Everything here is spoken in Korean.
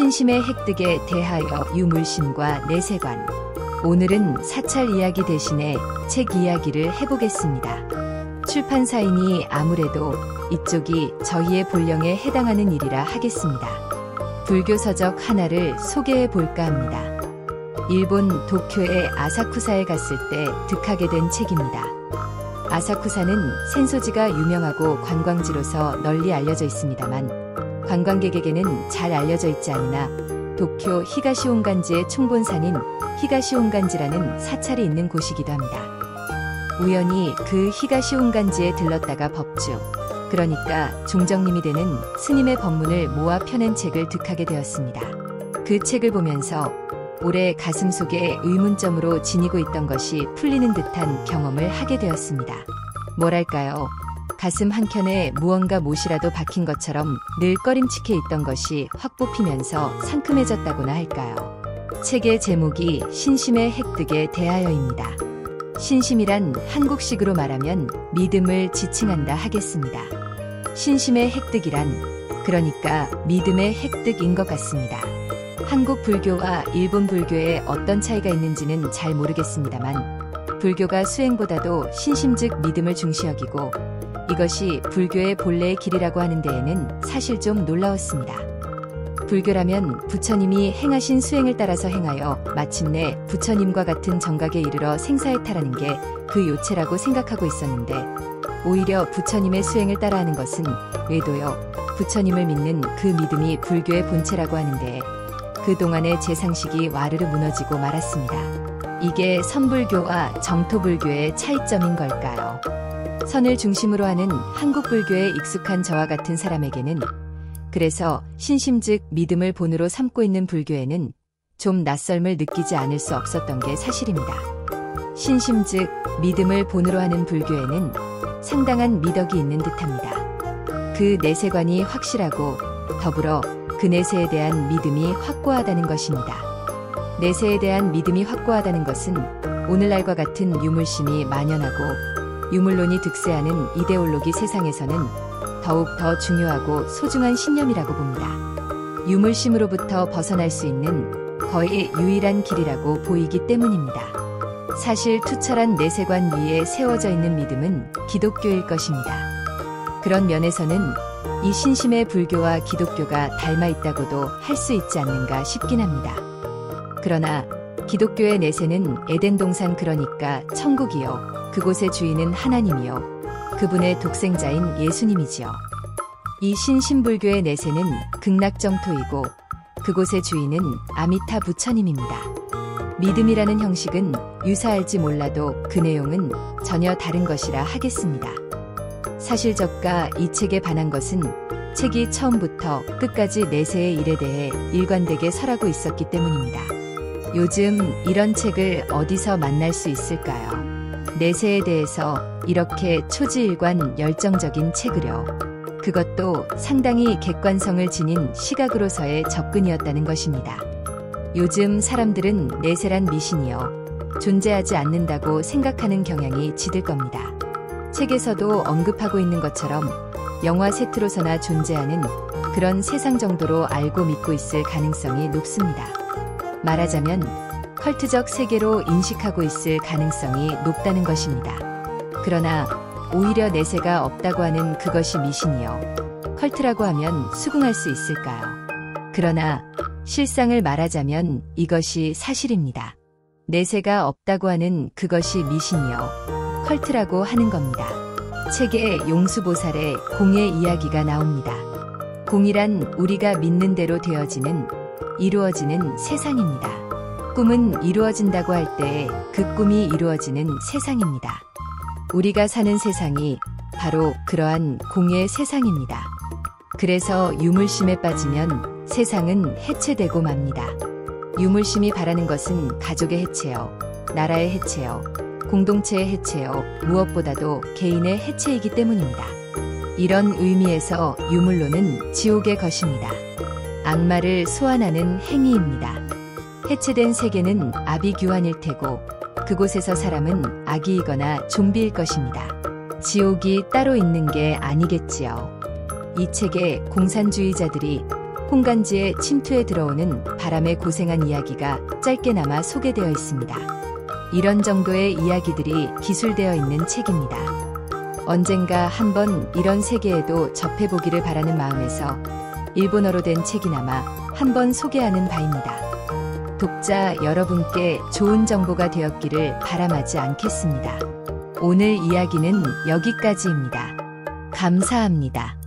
신심의 획득에 대하여 유물심과 내세관. 오늘은 사찰 이야기 대신에 책 이야기를 해보겠습니다. 출판사이니 아무래도 이쪽이 저희의 본령에 해당하는 일이라 하겠습니다. 불교 서적 하나를 소개해 볼까 합니다. 일본 도쿄의 아사쿠사에 갔을 때 득하게 된 책입니다. 아사쿠사는 센소지가 유명하고 관광지로서 널리 알려져 있습니다만 관광객에게는 잘 알려져 있지 않으나 도쿄 히가시온간지의 총본산인 히가시온간지라는 사찰이 있는 곳이기도 합니다. 우연히 그 히가시온간지에 들렀다가 법주, 그러니까 종정님이 되는 스님의 법문을 모아 펴낸 책을 득하게 되었습니다. 그 책을 보면서 오래 가슴 속에 의문점으로 지니고 있던 것이 풀리는 듯한 경험을 하게 되었습니다. 뭐랄까요? 가슴 한켠에 무언가 못이라도 박힌 것처럼 늘 꺼림칙해 있던 것이 확 뽑히면서 상큼해졌다고나 할까요? 책의 제목이 신심의 획득에 대하여입니다. 신심이란 한국식으로 말하면 믿음을 지칭한다 하겠습니다. 신심의 획득이란 그러니까 믿음의 획득인 것 같습니다. 한국 불교와 일본 불교에 어떤 차이가 있는지는 잘 모르겠습니다만 불교가 수행보다도 신심 즉 믿음을 중시 여기고 이것이 불교의 본래의 길이라고 하는 데에는 사실 좀 놀라웠습니다. 불교라면 부처님이 행하신 수행을 따라서 행하여 마침내 부처님과 같은 정각에 이르러 생사에 탈하는 게 그 요체라고 생각하고 있었는데 오히려 부처님의 수행을 따라하는 것은 외도요, 부처님을 믿는 그 믿음이 불교의 본체라고 하는데 그동안의 제 상식이 와르르 무너지고 말았습니다. 이게 선불교와 정토불교의 차이점인 걸까요? 선을 중심으로 하는 한국 불교에 익숙한 저와 같은 사람에게는 그래서 신심 즉 믿음을 본으로 삼고 있는 불교에는 좀 낯설음을 느끼지 않을 수 없었던 게 사실입니다. 신심 즉 믿음을 본으로 하는 불교에는 상당한 미덕이 있는 듯합니다. 그 내세관이 확실하고 더불어 그 내세에 대한 믿음이 확고하다는 것입니다. 내세에 대한 믿음이 확고하다는 것은 오늘날과 같은 유물심이 만연하고 유물론이 득세하는 이데올로기 세상에서는 더욱 더 중요하고 소중한 신념이라고 봅니다. 유물심으로부터 벗어날 수 있는 거의 유일한 길이라고 보이기 때문입니다. 사실 투철한 내세관 위에 세워져 있는 믿음은 기독교일 것입니다. 그런 면에서는 이 신심의 불교와 기독교가 닮아 있다고도 할 수 있지 않는가 싶긴 합니다. 그러나 기독교의 내세는 에덴 동산 그러니까 천국이요, 그곳의 주인은 하나님이요, 그분의 독생자인 예수님이지요. 이 신심불교의 내세는 극락정토이고 그곳의 주인은 아미타 부처님입니다. 믿음이라는 형식은 유사할지 몰라도 그 내용은 전혀 다른 것이라 하겠습니다. 사실 저가 이 책에 반한 것은 책이 처음부터 끝까지 내세의 일에 대해 일관되게 설하고 있었기 때문입니다. 요즘 이런 책을 어디서 만날 수 있을까요? 내세에 대해서 이렇게 초지일관 열정적인 책을요. 그것도 상당히 객관성을 지닌 시각으로서의 접근이었다는 것입니다. 요즘 사람들은 내세란 미신이요, 존재하지 않는다고 생각하는 경향이 짙을 겁니다. 책에서도 언급하고 있는 것처럼 영화 세트로서나 존재하는 그런 세상 정도로 알고 믿고 있을 가능성이 높습니다. 말하자면 컬트적 세계로 인식하고 있을 가능성이 높다는 것입니다. 그러나 오히려 내세가 없다고 하는 그것이 미신이요, 컬트라고 하면 수긍할 수 있을까요? 그러나 실상을 말하자면 이것이 사실입니다. 내세가 없다고 하는 그것이 미신이요, 컬트라고 하는 겁니다. 책에 용수보살의 공의 이야기가 나옵니다. 공이란 우리가 믿는 대로 되어지는, 이루어지는 세상입니다. 꿈은 이루어진다고 할 때 그 꿈이 이루어지는 세상입니다. 우리가 사는 세상이 바로 그러한 공의 세상입니다. 그래서 유물심에 빠지면 세상은 해체되고 맙니다. 유물심이 바라는 것은 가족의 해체요, 나라의 해체요, 공동체의 해체요, 무엇보다도 개인의 해체이기 때문입니다. 이런 의미에서 유물론은 지옥의 것입니다. 악마를 소환하는 행위입니다. 해체된 세계는 아비규환일 테고 그곳에서 사람은 아기이거나 좀비일 것입니다. 지옥이 따로 있는 게 아니겠지요. 이 책에 공산주의자들이 홍간지에 침투해 들어오는 바람에 고생한 이야기가 짧게나마 소개되어 있습니다. 이런 정도의 이야기들이 기술되어 있는 책입니다. 언젠가 한번 이런 세계에도 접해보기를 바라는 마음에서 일본어로 된 책이나마 한번 소개하는 바입니다. 독자 여러분께 좋은 정보가 되었기를 바람하지 않겠습니다. 오늘 이야기는 여기까지입니다. 감사합니다.